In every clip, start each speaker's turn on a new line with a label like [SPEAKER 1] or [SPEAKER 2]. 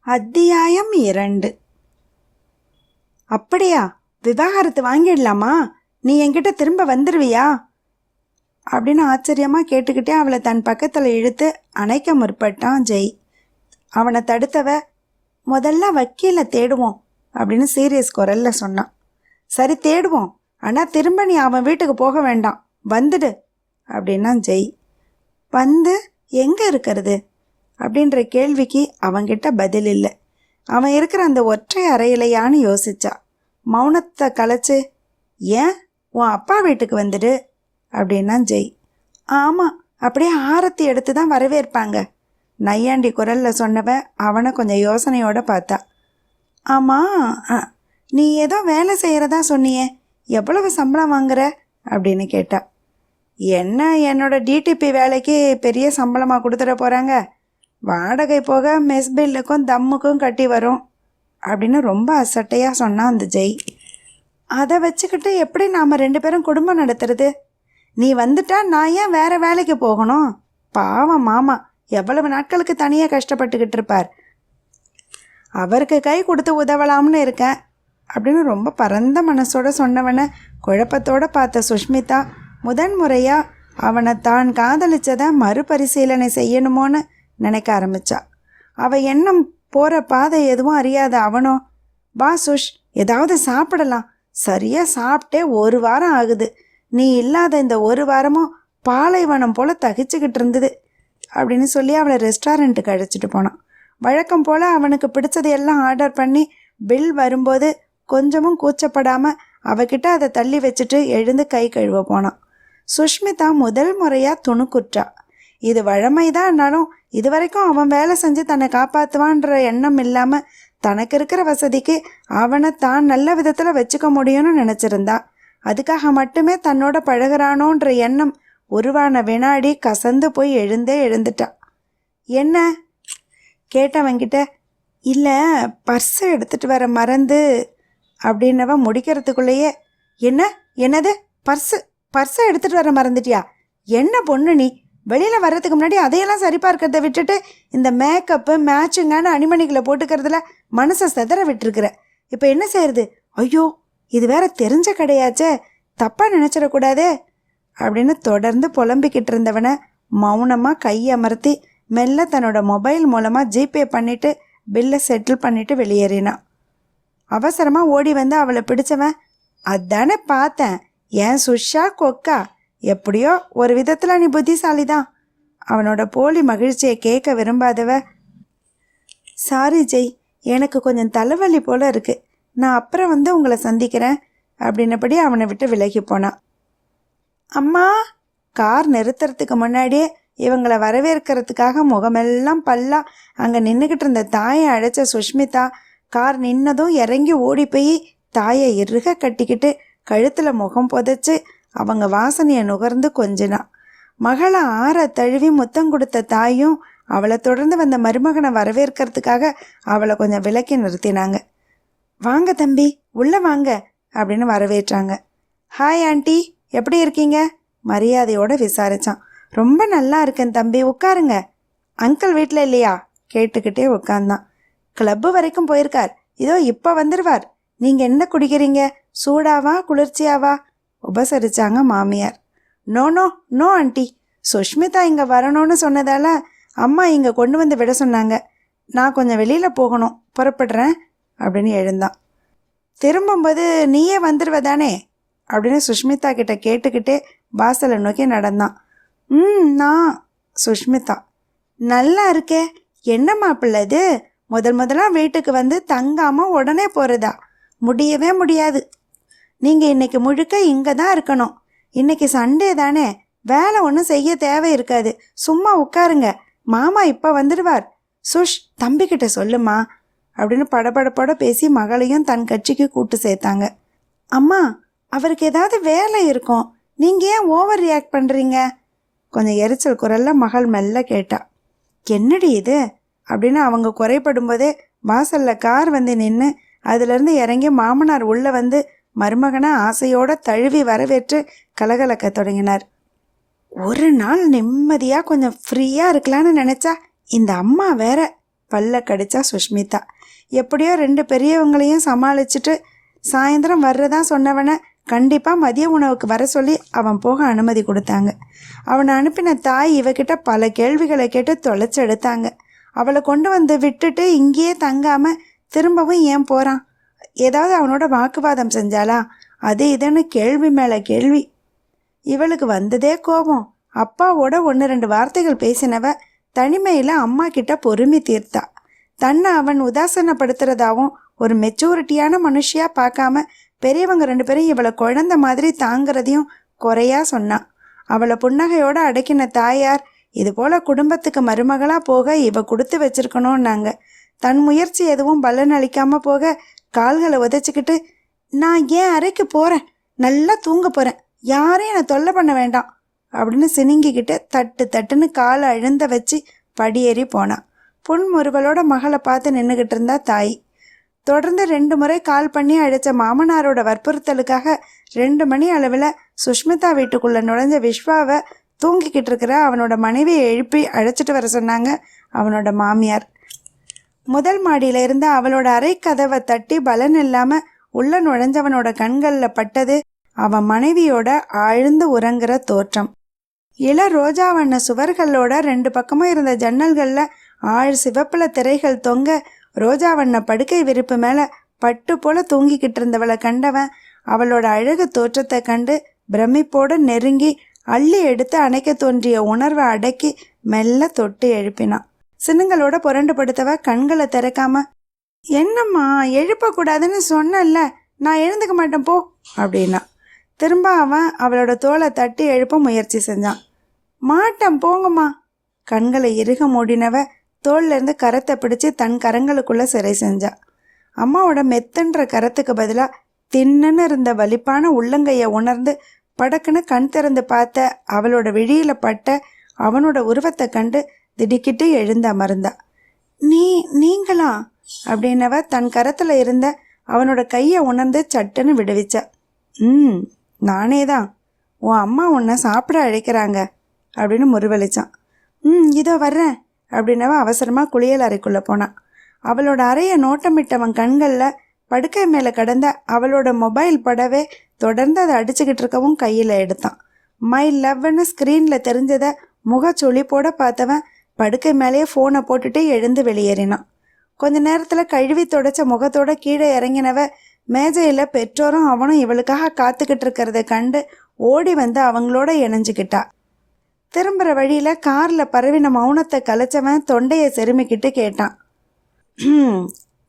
[SPEAKER 1] அத்தியாயம் 2. அப்படியா, விவாகரத்து வாங்கிடலாமா? நீ என்கிட்ட திரும்ப வந்துடுவியா அப்படின்னு ஆச்சரியமாக கேட்டுக்கிட்டே அவளை தன் பக்கத்தில் இழுத்து அணைக்க முற்பட்டான் ஜெய். அவனை தடுத்தவ, முதல்ல வக்கீலை தேடுவோம் அப்படின்னு சீரியஸ் குரல்ல சொன்னான். சரி தேடுவோம், ஆனால் திரும்ப நீ அவன் வீட்டுக்கு போக வேண்டாம், வந்துடு அப்படின்னா ஜெய். வந்து எங்கே இருக்கிறது அப்படின்ற கேள்விக்கு அவன்கிட்ட பதில் இல்லை. அவன் இருக்கிற அந்த ஒற்றை அறையிலையான்னு யோசிச்சா. மௌனத்தை கலைச்சு, ஏன் உன் அப்பா வீட்டுக்கு வந்துடு அப்படின்னா ஜெய். ஆமாம், அப்படியே ஆரத்தி எடுத்து தான் வரவேற்பாங்க நையாண்டி குரலில் சொன்னவன் அவனை கொஞ்சம் யோசனையோடு பார்த்தா. ஆமாம், நீ ஏதோ வேலை செய்கிறதா சொன்னியே, எவ்வளவு சம்பளம் வாங்குற அப்படின்னு கேட்டா. என்ன, என்னோட டிடிபி வேலைக்கு பெரிய சம்பளமாக கொடுத்துட போகிறாங்க, வாடகை போக மெஸ் பில்லுக்கும் தம்முக்கும் கட்டி வரும் அப்படின்னு ரொம்ப அசட்டையாக சொன்னான் அந்த ஜெய். அதை வச்சுக்கிட்டு எப்படி நாம் 2 பேரும் குடும்பம் நடத்துறது? நீ வந்துட்டா நான் ஏன் வேறு வேலைக்கு போகணும்? பாவம் மாமா எவ்வளவு நாட்களுக்கு தனியாக கஷ்டப்பட்டுக்கிட்டு இருப்பார், அவருக்கு கை கொடுத்து உதவலாம்னு இருக்கேன் அப்படின்னு ரொம்ப பரந்த மனசோட சொன்னவனை குழப்பத்தோடு பார்த்த சுஷ்மிதா முதன்முறையாக அவனை தான் காதலிச்சதை மறுபரிசீலனை செய்யணுமோன்னு நினைக்க ஆரம்பித்தா. அவள் எண்ணம் போகிற பாதை எதுவும் அறியாத அவனோ, வா சுஷ் ஏதாவது சாப்பிடலாம், சரியாக சாப்பிட்டே 1 வாரம் ஆகுது, நீ இல்லாத இந்த 1 வாரமும் பாலைவனம் போல் தகிச்சுக்கிட்டு இருந்தது அப்படின்னு சொல்லி அவளை ரெஸ்டாரண்ட்டுக்கு அழைச்சிட்டு போனான். வழக்கம் போல் அவனுக்கு பிடிச்சதையெல்லாம் ஆர்டர் பண்ணி பில் வரும்போது கொஞ்சமும் கூச்சப்படாமல் அவகிட்ட அதை தள்ளி வச்சுட்டு எழுந்து கை கழுவ போனான். சுஷ்மிதா முதல் முறையாக துணுக்குற்றா. இது வழமைதான்னாலும் இதுவரைக்கும் அவன் வேலை செஞ்சு தன்னை காப்பாற்றுவான்ற எண்ணம் இல்லாமல் தனக்கு இருக்கிற வசதிக்கு அவனை தான் நல்ல விதத்தில் வச்சுக்க முடியும்னு நினச்சிருந்தா. அதுக்காக மட்டுமே தன்னோட பழகிறானோன்ற எண்ணம் உருவான வினாடி கசந்து போய் எழுந்துட்டா. என்ன கேட்டவங்கிட்ட, இல்லை பர்ஸை எடுத்துகிட்டு வர மறந்து அப்படின்னவன் முடிக்கிறதுக்குள்ளேயே, என்னது பர்ஸை எடுத்துகிட்டு வர மறந்துட்டியா? என்ன பொண்ணு நீ, வெளியில் வர்றதுக்கு முன்னாடி அதையெல்லாம் சரி பார்க்கறத விட்டுட்டு இந்த மேக்கப்பு மேட்சிங்கான அணிமணிகளை போட்டுக்கிறதுல மனசை செதற விட்டுருக்குற. இப்போ என்ன செய்யறது? ஐயோ, இது வேற தெரிஞ்ச கடையாச்சே, தப்பாக நினச்சிடக்கூடாதே அப்படின்னு தொடர்ந்து புலம்பிக்கிட்டு இருந்தவனை மௌனமாக கையமர்த்தி மெல்ல தன்னோட மொபைல் மூலமாக ஜிபே பண்ணிவிட்டு பில்லை செட்டில் பண்ணிவிட்டு வெளியேறினான். அவசரமாக ஓடி வந்து அவளை பிடிச்சவன், அதானே பார்த்தேன், ஏன் சுஷா கொக்கா, எப்படியோ ஒரு விதத்தில் நீ புத்திசாலி தான். அவனோட போலி மகிழ்ச்சியை கேட்க விரும்பாதவ, சாரி ஜெய், எனக்கு கொஞ்சம் தலைவலி போல் இருக்குது, நான் அப்புறம் வந்து உங்களை சந்திக்கிறேன் அப்படின்னபடி அவனை விட்டு விலகி போனான். அம்மா, கார் நிறுத்துறதுக்கு முன்னாடியே இவங்களை வரவேற்கிறதுக்காக முகமெல்லாம் பல்லா அங்கே நின்றுக்கிட்டு இருந்த தாயை அழைச்ச சுஷ்மிதா கார் நின்னதும் இறங்கி ஓடி போய் தாயை இறுக கட்டிக்கிட்டு கழுத்தில் முகம் புதைச்சி அவங்க வாசனையை நுகர்ந்து கொஞ்சினா. மகளை ஆற தழுவி முத்தம் கொடுத்த தாயும் அவளை தொடர்ந்து வந்த மருமகனை வரவேற்கிறதுக்காக அவளை கொஞ்சம் விலக்கி நிறுத்தினாங்க. வாங்க தம்பி, உள்ளே வாங்க அப்படின்னு வரவேற்றாங்க. ஹாய் ஆண்டி, எப்படி இருக்கீங்க மரியாதையோடு விசாரித்தான். ரொம்ப நல்லா இருக்கேன் தம்பி, உட்காருங்க. அங்கிள் வீட்டில் இல்லையா கேட்டுக்கிட்டே உட்காந்தான். கிளப்பு வரைக்கும் போயிருக்கார், இதோ இப்போ வந்துடுவார். நீங்கள் என்ன குடிக்கிறீங்க, சூடாவா குளிர்ச்சியாவா உபசரிச்சாங்க மாமியார். No no no aunty, Sushmita இங்கே வரணும்னு சொன்னதால அம்மா இங்கே கொண்டு வந்து விட சொன்னாங்க, நான் கொஞ்சம் வெளியில் போகணும், புறப்படுறேன் அப்படின்னு எழுந்தான். திரும்பும்போது நீயே வந்துடுவதானே அப்படின்னு சுஷ்மிதா கிட்ட கேட்டுக்கிட்டே வாசலை நோக்கி நடந்தான். நான் சுஷ்மிதா, நல்லா இருக்கே, என்ன மாப்பிள்ளை இது, முதலாக வீட்டுக்கு வந்து தங்காமல் உடனே போகிறதா? முடியவே முடியாது, நீங்கள் இன்றைக்கி முழுக்க இங்கே தான் இருக்கணும். இன்றைக்கி சண்டே தானே, வேலை ஒன்றும் செய்ய தேவை இருக்காது, சும்மா உட்காருங்க, மாமா இப்போ வந்துடுவார். சுஷ், தம்பிக்கிட்ட சொல்லுமா அப்படின்னு படபடப்போட பேசி மகளையும் தன் கட்சிக்கு கூட்டு சேர்த்தாங்க. அம்மா, அவருக்கு ஏதாவது வேலை இருக்கும், நீங்கள் ஏன் ஓவர் ரியாக்ட் பண்ணுறீங்க கொஞ்சம் எரிச்சல் குரலில் மகள் மெல்ல கேட்டா. என்னடி இது அப்படின்னு அவங்க குறைப்படும் போதே வாசலில் கார் வந்து நின்று அதிலிருந்து இறங்கி மாமனார் உள்ளே வந்து மருமகனை ஆசையோடு தழுவி வரவேற்று கலகலக்க தொடங்கினார். ஒரு நாள் நிம்மதியாக கொஞ்சம் ஃப்ரீயாக இருக்கலான்னு நினச்சா இந்த அம்மா வேற பல்ல கடிச்சா சுஷ்மிதா. எப்படியோ 2 பெரியவங்களையும் சமாளிச்சுட்டு சாயந்தரம் வர்றதா சொன்னவனை கண்டிப்பாக மதிய உணவுக்கு வர சொல்லி அவன் போக அனுமதி கொடுத்தாங்க. அவனை அனுப்பின தாய் இவகிட்ட பல கேள்விகளை கேட்டு தொலைச்செடுத்தாங்க. அவளை கொண்டு வந்து விட்டுட்டு இங்கேயே தங்காமல் திரும்பவும் ஏன் போகிறான், ஏதாவது அவனோட வாக்குவாதம் செஞ்சாலா, அது இதுன்னு கேள்வி மேலே கேள்வி. இவளுக்கு வந்ததே கோபம். அப்பாவோட 1-2 வார்த்தைகள் பேசினவ தனிமையில் அம்மா கிட்ட பொறுமை தீர்த்தா. தன்னை அவன் உதாசனப்படுத்துறதாவும் ஒரு மெச்சூரிட்டியான மனுஷியா பார்க்காம பெரியவங்க 2 பேரும் இவளை குழந்தை மாதிரி தாங்கிறதையும் குறையா சொன்னான். அவளை புன்னகையோட அடக்கின தாயார், இது போல குடும்பத்துக்கு மருமகளா போக இவ கொடுத்து வச்சிருக்கணும்னாங்க. தன் முயற்சி எதுவும் பலன் அளிக்காம போக கால்களை உதைச்சிக்கிட்டு, நான் ஏன் அறைக்கு போறேன், நல்லா தூங்க போறேன், யாரையும் என்னை தொல்லை பண்ண வேண்டாம் அப்படின்னு சினிங்கிக்கிட்டு தட்டு தட்டுன்னு காலை அழுந்த வச்சு படியேறி போனான். புன்முறுவலோட மகளை பார்த்து நின்றுக்கிட்டு இருந்தா தாய். தொடர்ந்து 2 முறை கால் பண்ணி அழைச்ச மாமனாரோட வற்புறுத்தலுக்காக 2 மணி அளவில் சுஷ்மிதா வீட்டுக்குள்ளே நுழைஞ்ச விஸ்வாவை தூங்கிக்கிட்டு இருக்கிற அவனோட மனைவியை எழுப்பி அழைச்சிட்டு வர சொன்னாங்க அவனோட மாமியார். முதல் மாடியில இருந்து அவளோட அறை கதவை தட்டி பலன் இல்லாமல் உள்ள நுழைஞ்சவனோட கண்களில் பட்டது அவன் மனைவியோட ஆழ்ந்து உறங்குற தோற்றம். இள ரோஜா வண்ண சுவர்களோட 2 பக்கமும் இருந்த ஜன்னல்களில் ஆழ் சிவப்புல திரைகள் தொங்க ரோஜா வண்ண படுக்கை விரிப்பு மேலே பட்டு போல தூங்கிக்கிட்டு இருந்தவளை கண்டவன் அவளோட அழகு தோற்றத்தை கண்டு பிரமிப்போடு நெருங்கி அள்ளி எடுத்து அணைக்க தோன்றிய உணர்வை அடக்கி மெல்ல தொட்டு எழுப்பினான். சின்னங்களோட புரண்டு படுத்தவ கண்களை திறக்காம, என்னம்மா எழுப்பக்கூடாதுன்னு சொன்னல, நான் எழுந்துக்க மாட்டேன் போ அப்படின்னா. திரும்ப அவன் அவளோட தோலை தட்டி எழுப்ப முயற்சி செஞ்சான். மாட்டேன் போங்கம்மா. கண்களை இறுக மூடினவ தோல்லேருந்து கரத்தை பிடிச்சி தன் கரங்களுக்குள்ளே சிறை செஞ்சா. அம்மாவோட மெத்தன்ற கரத்துக்கு பதிலாக தின்னுன்னு இருந்த வலிப்பான உள்ளங்கையை உணர்ந்து படக்குன்னு கண் திறந்து பார்த்த அவளோட விழியில் பட்ட அவனோட உருவத்தை கண்டு திடுக்கிட்டு எழுந்து அமர்ந்தா. நீங்களா அப்படின்னவ தன் கரத்தில் இருந்த அவனோட கையை உணர்ந்து சட்டுன்னு விடுவிச்சா. நானே தான், உன் அம்மா உன்னை சாப்பிட அழைக்கிறாங்க அப்படின்னு முறுவலிச்சான். இதோ வர்றேன் அப்படின்னவ அவசரமாக குளியல் அறைக்குள்ளே போனான். அவளோட அறையை நோட்டமிட்டவன் கண்களில் படுக்கை மேலே கடந்த அவளோட மொபைல் படவே தொடர்ந்து அதை அடிச்சுக்கிட்டு இருக்கவும் கையில் எடுத்தான். மை லவ்னு ஸ்க்ரீனில் தெரிஞ்சதை முகச்சொலிப்போட பார்த்தவன் படுக்கை மேலேயே ஃபோனை போட்டுட்டு எழுந்து வெளியேறினான். கொஞ்ச நேரத்தில் கழுவி தொடச்ச முகத்தோட கீழே இறங்கினவ மேஜையில் பெற்றோரும் அவனும் இவளுக்காக காத்துக்கிட்டு இருக்கிறத கண்டு ஓடி வந்து அவங்களோட இணைஞ்சிக்கிட்டா. திரும்புகிற வழியில் காரில் பரவின மௌனத்தை கலைச்சவன் தொண்டையை செருமிக்கிட்டு கேட்டான்,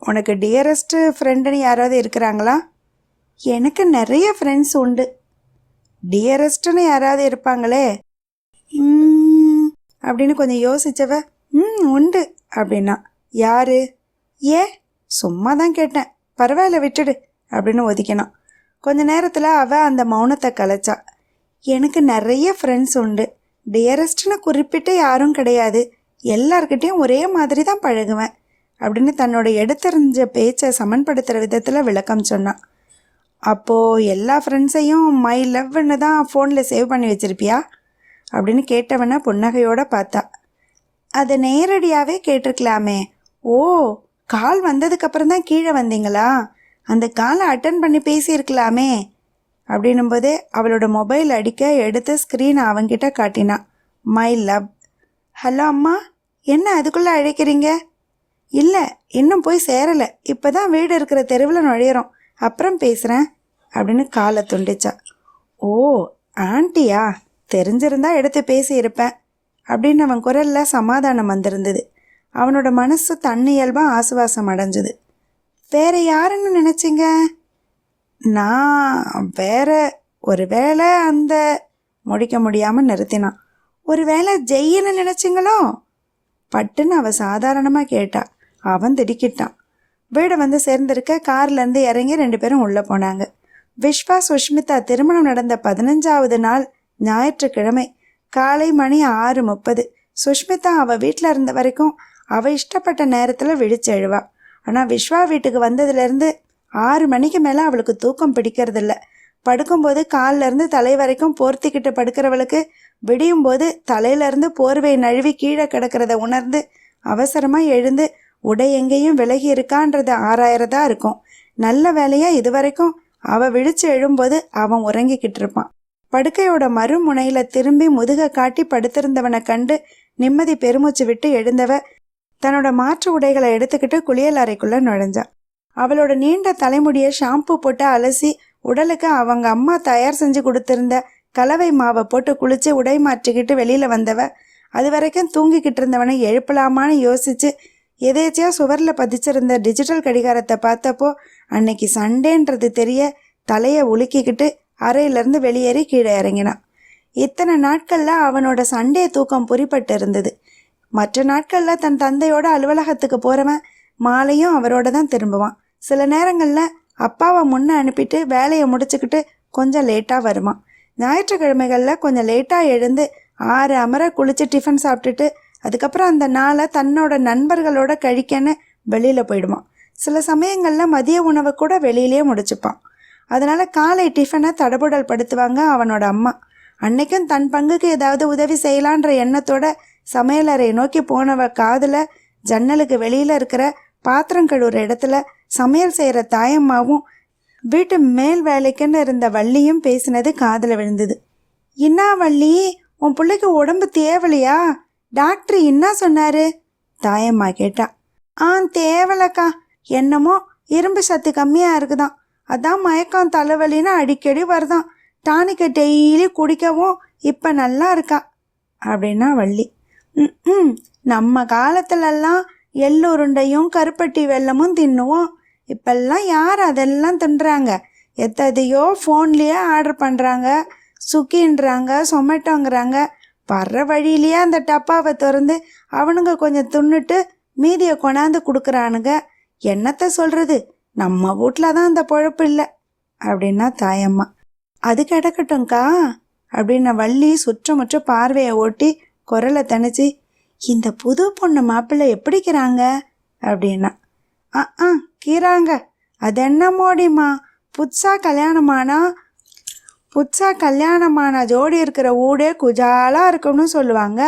[SPEAKER 1] உனக்கு டியரஸ்ட்டு ஃப்ரெண்டுன்னு யாராவது இருக்கிறாங்களா? எனக்கு நிறைய ஃப்ரெண்ட்ஸ் உண்டு. டியரஸ்ட்டுன்னு யாராவது இருப்பாங்களே அப்படின்னு கொஞ்சம் யோசிச்சவ, உண்டு அப்படின்னா. யாரு? சும்மா தான் கேட்டேன், பரவாயில்ல விட்டுடு அப்படின்னு ஒதுக்கினான். கொஞ்ச நேரத்தில் அவள் அந்த மௌனத்தை கலைச்சா. எனக்கு நிறைய ஃப்ரெண்ட்ஸ் உண்டு, டியரஸ்ட்னு குறிப்பிட்டு யாரும் கிடையாது, எல்லார்கிட்டையும் ஒரே மாதிரி தான் பழகுவேன் அப்படின்னு தன்னோட எடுத்தறிஞ்ச பேச்சை சமன்படுத்துகிற விதத்தில் விளக்கம் சொன்னான். அப்போது எல்லா ஃப்ரெண்ட்ஸையும் மை லவ்னு தான் ஃபோனில் சேவ் பண்ணி வச்சுருப்பியா அப்படின்னு கேட்டவனை புன்னகையோடு பார்த்தா. அதை நேரடியாகவே கேட்டிருக்கலாமே. ஓ, கால் வந்ததுக்கப்புறம் தான் கீழே வந்தீங்களா? அந்த காலை அட்டன் பண்ணி பேசியிருக்கலாமே அப்படின்னும்போதே அவளோட மொபைல் அடிக்க எடுத்து ஸ்க்ரீனை அவங்கிட்ட காட்டினான். My love. ஹலோ அம்மா, என்ன அதுக்குள்ளே அழைக்கிறீங்க? இல்லை, இன்னும் போய் சேரலை, இப்போ தான் வீடு இருக்கிற தெருவில் நுழையிறோம், அப்புறம் பேசுகிறேன் அப்படின்னு காலை துண்டிச்சா. ஓ ஆண்டியா, தெரிஞ்சிருந்தா எடுத்து பேசியிருப்பேன் அப்படின்னு அவன் குரலில் சமாதானம் வந்திருந்தது. அவனோட மனசு தன்னியல்பாக ஆசுவாசம் அடைஞ்சுது. வேற யாருன்னு நினச்சிங்க? நான் வேற ஒரு வேளை அந்த முடிக்க முடியாமல் நிறுத்தினான். ஒரு வேளை ஜெயின்னு நினச்சிங்களோ பட்டுன்னு அவள் சாதாரணமாக கேட்டா. அவன் திடுக்கிட்டான். வீடை வந்து சேர்ந்திருக்க கார்லேருந்து இறங்கி 2 பேரும் உள்ளே போனாங்க. விஸ்வா சுஷ்மிதா திருமணம் நடந்த 15வது நாள் ஞாயிற்றுக்கிழமை காலை மணி 6:30. சுஷ்மிதா அவள் வீட்டில் இருந்த வரைக்கும் அவள் இஷ்டப்பட்ட நேரத்தில் விழிச்செழுவா. ஆனால் விஸ்வா வீட்டுக்கு வந்ததுலேருந்து 6 மணிக்கு மேலே அவளுக்கு தூக்கம் பிடிக்கிறதில்ல. படுக்கும்போது காலிலேருந்து தலை வரைக்கும் போர்த்திக்கிட்டு படுக்கிறவளுக்கு விடியும் போது தலையிலேருந்து போர்வை நழுவி கீழே கிடக்கிறத உணர்ந்து அவசரமாக எழுந்து உடை எங்கேயும் விலகி இருக்கான்றது ஆராயறதா இருக்கும். நல்ல வேலையா இதுவரைக்கும் அவ விழிச்சு எழும்போது அவன் உறங்கிக்கிட்டு இருப்பான். படுக்கையோட மறுமுனையில திரும்பி முதுக காட்டி படுத்திருந்தவனை கண்டு நிம்மதி பெருமூச்சு விட்டு எழுந்தவ தன்னோட மாற்று உடைகளை எடுத்துக்கிட்டு குளியல் அறைக்குள்ள நுழைஞ்சா. அவளோட நீண்ட தலைமுடியை ஷாம்பு போட்டு அலசி உடலுக்கு அவங்க அம்மா தயார் செஞ்சு கொடுத்திருந்த கலவை மாவை போட்டு குளிச்சு உடை மாற்றிக்கிட்டு வெளியில வந்தவ அது வரைக்கும் தூங்கிக்கிட்டு இருந்தவனை எழுப்பலாமான்னு யோசிச்சு எதேச்சியா சுவரில் பதிச்சிருந்த டிஜிட்டல் கடிகாரத்தை பார்த்தப்போ அன்னைக்கு சண்டேன்றது தெரிய தலையை உலுக்கிக்கிட்டு அறையிலேருந்து வெளியேறி கீழே இறங்கினான். இத்தனை நாட்களில் அவனோட சண்டே தூக்கம் புரிப்பட்டு இருந்தது. மற்ற நாட்களில் தன் தந்தையோட அலுவலகத்துக்கு போகிறவன் மாலையும் அவரோட தான் திரும்புவான். சில நேரங்களில் அப்பாவை முன்னே அனுப்பிட்டு வேலையை முடிச்சுக்கிட்டு கொஞ்சம் லேட்டாக வருவான். ஞாயிற்றுக்கிழமைகளில் கொஞ்சம் லேட்டாக எழுந்து 6 அமர குளித்து டிஃபன் சாப்பிட்டுட்டு அதுக்கப்புறம் அந்த நாளை தன்னோட நண்பர்களோட கழிக்கன்னு வெளியில் போயிடுவான். சில சமயங்களில் மதிய உணவை கூட வெளியிலேயே முடிச்சுப்பான். அதனால் காலை டிஃபனை தடபுடல் படுத்துவாங்க அவனோட அம்மா. அன்னைக்கும் தன் பங்குக்கு ஏதாவது உதவி செய்யலான்ற எண்ணத்தோட சமையலறையை நோக்கி போனவ காதில் ஜன்னலுக்கு வெளியில் இருக்கிற பாத்திரம் கழுவுற இடத்துல சமையல் செய்கிற தாயம்மாவும் வீட்டு மேல் வேலைக்குன்னு இருந்த வள்ளியும் பேசினது காதில் விழுந்தது. இன்னா வள்ளி, உன் பிள்ளைக்கு உடம்பு தேவலையா? டாக்டர் என்ன சொன்னாரு? தாயம்மா கேட்டா. தேவலக்கா, என்னமோ இரும்பு சத்து கம்மியாக இருக்குதான், அதான் மயக்கம் தலைவலின்னு அடிக்கடி வருதான். டானிக்கை டெய்லி குடிக்கவும் இப்போ நல்லா இருக்கா அப்படின்னா வள்ளி. நம்ம காலத்துலலாம் எள்ளுருண்டையும் கருப்பட்டி வெல்லமும் தின்னுவோம். இப்பெல்லாம் யார் அதெல்லாம் தின்றாங்க? எத்தையோ ஃபோன்லேயே ஆர்டர் பண்ணுறாங்க, சுக்கின்றாங்க, சொமேட்டோங்கிறாங்க. வர்ற வழியிலேயே அந்த டப்பாவை திறந்து அவனுங்க கொஞ்சம் தின்னுட்டு மீதியை கொண்டாந்து கொடுக்குறானுங்க. என்னத்தை சொல்கிறது, நம்ம வீட்டில் தான் அந்த பொழப்பு இல்லை அப்படின்னா தாயம்மா. அது கிடக்கட்டும்க்கா அப்படின்ன வள்ளி சுற்றமுற்ற பார்வையை ஓட்டி குரலை தணிச்சு, இந்த புது பொண்ணு மாப்பிள்ளை எப்படிக்கிறாங்க அப்படின்னா. கீராங்க, அது என்ன மோடிமா, புதுசா கல்யாணமான ஜோடி இருக்கிற ஊடே குஜாலாக இருக்கும்னு சொல்லுவாங்க.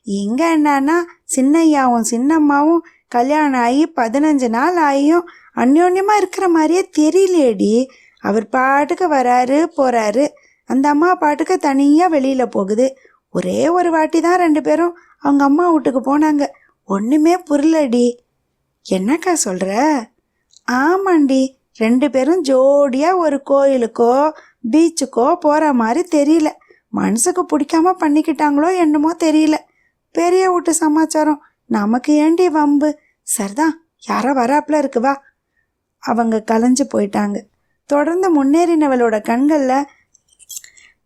[SPEAKER 1] இங்கே என்னன்னா சின்னையாவும் சின்னம்மாவும் கல்யாணம் ஆகி 15 நாள் ஆகியும் அந்யோன்யமாக இருக்கிற மாதிரியே தெரியலேடி. அவர் பாட்டுக்கு வராரு போகிறாரு, அந்த அம்மா பாட்டுக்கு தனியாக வெளியில் போகுது. ஒரே ஒரு வாட்டி தான் 2 பேரும் அவங்க அம்மா வீட்டுக்கு போனாங்க. ஒன்றுமே புரியலடி. என்னக்கா சொல்கிற? ஆமாண்டி, 2 பேரும் ஜோடியாக ஒரு கோயிலுக்கோ பீச்சுக்கோ போகிற மாதிரி தெரியல. மனசுக்கு பிடிக்காம பண்ணிக்கிட்டாங்களோ என்னமோ தெரியல. பெரிய வீட்டு சமாச்சாரம், நமக்கு ஏண்டி வம்பு? சரிதான், யாரோ வராப்புல இருக்குவா. அவங்க கலைஞ்சு போயிட்டாங்க. தொடர்ந்து முன்னேறினவளோட கண்களில்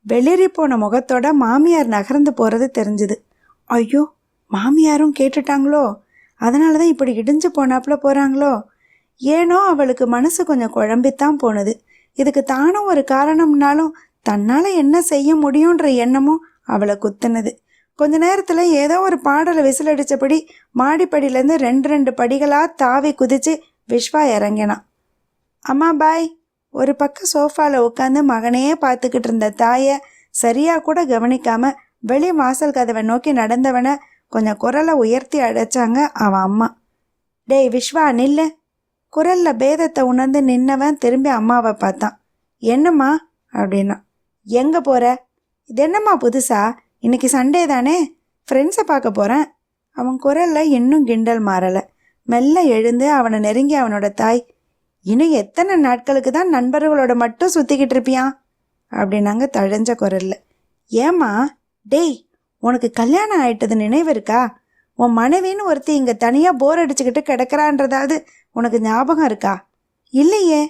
[SPEAKER 1] வெளிரி போன முகத்தோட மாமியார் நகர்ந்து போகிறது தெரிஞ்சுது. ஐயோ, மாமியாரும் கேட்டுட்டாங்களோ? அதனால தான் இப்படி இடிஞ்சு போனாப்புல போகிறாங்களோ? ஏனோ அவளுக்கு மனசு கொஞ்சம் குழம்பித்தான் போனது. இதுக்கு தானும் ஒரு காரணம்னாலும் தன்னால் என்ன செய்ய முடியுன்ற எண்ணமும் அவளை குத்துனது. கொஞ்ச நேரத்தில் ஏதோ ஒரு பாடலை விசிலடித்தபடி மாடிப்படியிலேருந்து 2 படிகளாக தாவி குதித்து விஸ்வா இறங்கினான். அம்மா பாய். ஒரு பக்கம் சோஃபாவில் உட்காந்து மகனையே பார்த்துக்கிட்டு இருந்த தாயை சரியாக கூட கவனிக்காமல் வெளி வாசல் கதவை நோக்கி நடந்தவனை கொஞ்சம் குரலை உயர்த்தி அடைச்சாங்க அவன் அம்மா. டேய் விஸ்வா, நில்லு. குரலில் பேதத்தை உணர்ந்து நின்னவன் திரும்பி அம்மாவை பார்த்தான். என்னம்மா அப்படின்னா. எங்கே போகிற? இது என்னம்மா புதுசா? இன்னைக்கு சண்டே தானே, ஃப்ரெண்ட்ஸை பார்க்க போகிறேன். அவன் குரலில் இன்னும் கிண்டல் மாறலை. மெல்ல எழுந்து அவனை நெருங்கி அவனோட தாய், இன்னும் எத்தனை நாட்களுக்கு தான் நண்பர்களோட மட்டும் சுற்றிக்கிட்டு இருப்பியான் அப்படின்னாங்க தழஞ்ச குரலில். ஏம்மா? டேய், உனக்கு கல்யாணம் ஆயிட்டது நினைவு இருக்கா? உன் மனைவின்னு ஒருத்தி இங்கே தனியாக போர் அடிச்சுக்கிட்டு கிடக்கிறான்றதாவது உனக்கு ஞாபகம் இருக்கா? இல்லையே.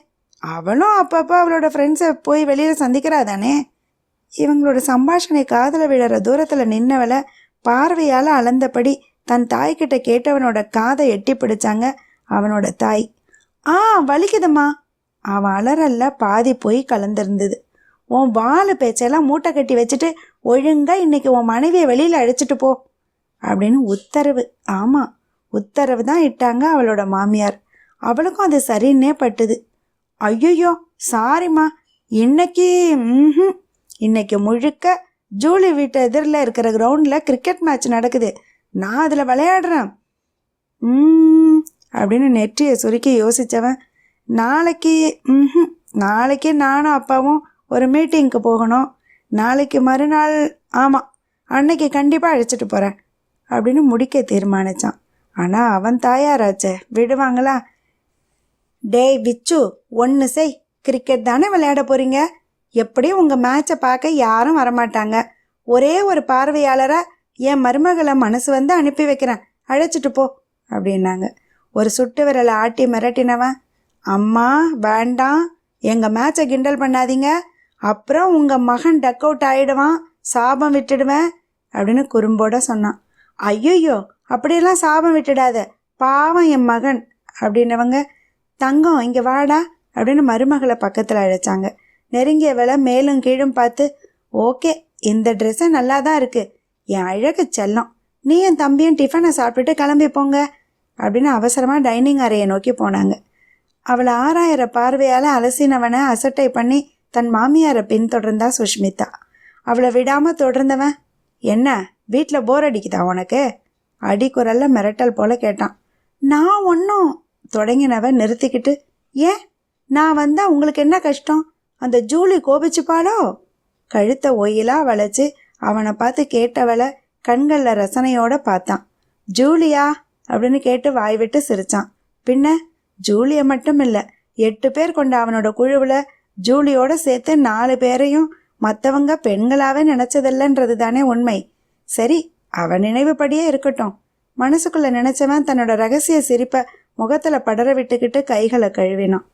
[SPEAKER 1] அவளும் அப்பப்போ அவளோட ஃப்ரெண்ட்ஸை போய் வெளியில் சந்திக்கிறா தானே? இவங்களோட சம்பாஷணை காதில் விழற தூரத்தில் நின்னவளை பார்வையால் அளந்தபடி தன் தாய்கிட்ட கேட்டவனோட காதை எட்டி பிடிச்சாங்க அவனோட தாய். வலிக்குதுமா. அவன் அலறல்ல பாதி போய் கலந்துருந்தது. உன் வாலு பேச்செல்லாம் மூட்டை கட்டி வச்சுட்டு ஒழுங்கா இன்னைக்கு உன் மனைவியை வெளியில் அழைச்சிட்டு போ அப்படின்னு உத்தரவு. ஆமாம், உத்தரவு தான் இட்டாங்க அவளோட மாமியார். அவளுக்கும் அது சரின்னே பட்டுது. ஐயோ சாரிம்மா, இன்னைக்கு முழுக்க ஜூலி வீட்டு எதிரில் இருக்கிற கிரவுண்டில் கிரிக்கெட் மேட்ச் நடக்குது, நான் அதில் விளையாடுறேன் அப்படின்னு நெற்றியை சுருக்கி யோசித்தவன், நாளைக்கு நாளைக்கு நானும் அப்பாவும் ஒரு மீட்டிங்க்கு போகணும். நாளைக்கு மறுநாள், ஆமாம், அன்னைக்கு கண்டிப்பாக அழைச்சிட்டு போகிறேன் அப்படின்னு முடிக்க தீர்மானித்தான். ஆனால் அவன் தாயாராச்சே, விடுவாங்களா? டேய் விச்சு, ஒன்று செய், கிரிக்கெட் தானே விளையாட போகிறீங்க, எப்படியும் உங்கள் மேட்சை பார்க்க யாரும் வரமாட்டாங்க. ஒரே ஒரு பார்வையாளராக என் மருமகளை மனசு வந்து அனுப்பி வைக்கிறேன், அழைச்சிட்டு போ அப்படின்னாங்க. ஒரு சுட்டு விரலை ஆட்டி மிரட்டினவன், அம்மா வேண்டாம், எங்கள் மேட்சை கிண்டல் பண்ணாதீங்க, அப்புறம் உங்கள் மகன் டக் அவுட் ஆகிடுவான், சாபம் விட்டுடுவேன் அப்படின்னு குறும்போட சொன்னான். ஐயோ, அப்படியெல்லாம் சாபம் விட்டுடாத, பாவம் என் மகன் அப்படின்னவங்க, தங்கம் இங்கே வாடா அப்படின்னு மருமகளை பக்கத்தில் அழைச்சாங்க. நெருங்கியவளை மேலும் கீழும் பார்த்து, ஓகே, இந்த ட்ரெஸ்ஸை நல்லா தான் இருக்குது, என் அழகு செல்லம், நீ என் தம்பியும் டிஃபனை சாப்பிட்டுட்டு கிளம்பி போங்க அப்படின்னு அவசரமாக டைனிங் அறையை நோக்கி போனாங்க. அவளை 6000 பார்வையால் அலசினவனை அசட்டை பண்ணி தன் மாமியாரை பின்தொடர்ந்தா சுஷ்மிதா. அவளை விடாமல் தொடர்ந்தவன், என்ன வீட்டில் போர் அடிக்குதா உனக்கு? அடிக்குரல்ல மிரட்டல் போல கேட்டான். நான் ஒன்றும் தொடங்கினவன் நிறுத்திக்கிட்டு, ஏன் நான் வந்தால் உங்களுக்கு என்ன கஷ்டம்? அந்த ஜூலி கோபிச்சுப்பாளோ? கழுத்தை ஒயிலாக வளைச்சு அவனை பார்த்து கேட்டவளை கண்களில் ரசனையோடு பார்த்தான். ஜூலியா அப்படின்னு கேட்டு வாய் விட்டு சிரிச்சான். பின்ன ஜூலியை மட்டும் இல்லை, 8 பேர் கொண்ட அவனோட குழுவில் ஜூலியோட சேர்த்து 4 பேரையும் மற்றவங்க பெண்களாகவே நினச்சதில்லைன்றது தானே உண்மை. சரி, அவன் நினைவுபடியே இருக்கட்டும். மனசுக்குள்ளே நினச்சவன் தன்னோட ரகசிய சிரிப்பை முகத்தில் படர விட்டுக்கிட்டு கைகளை கழுவினான்.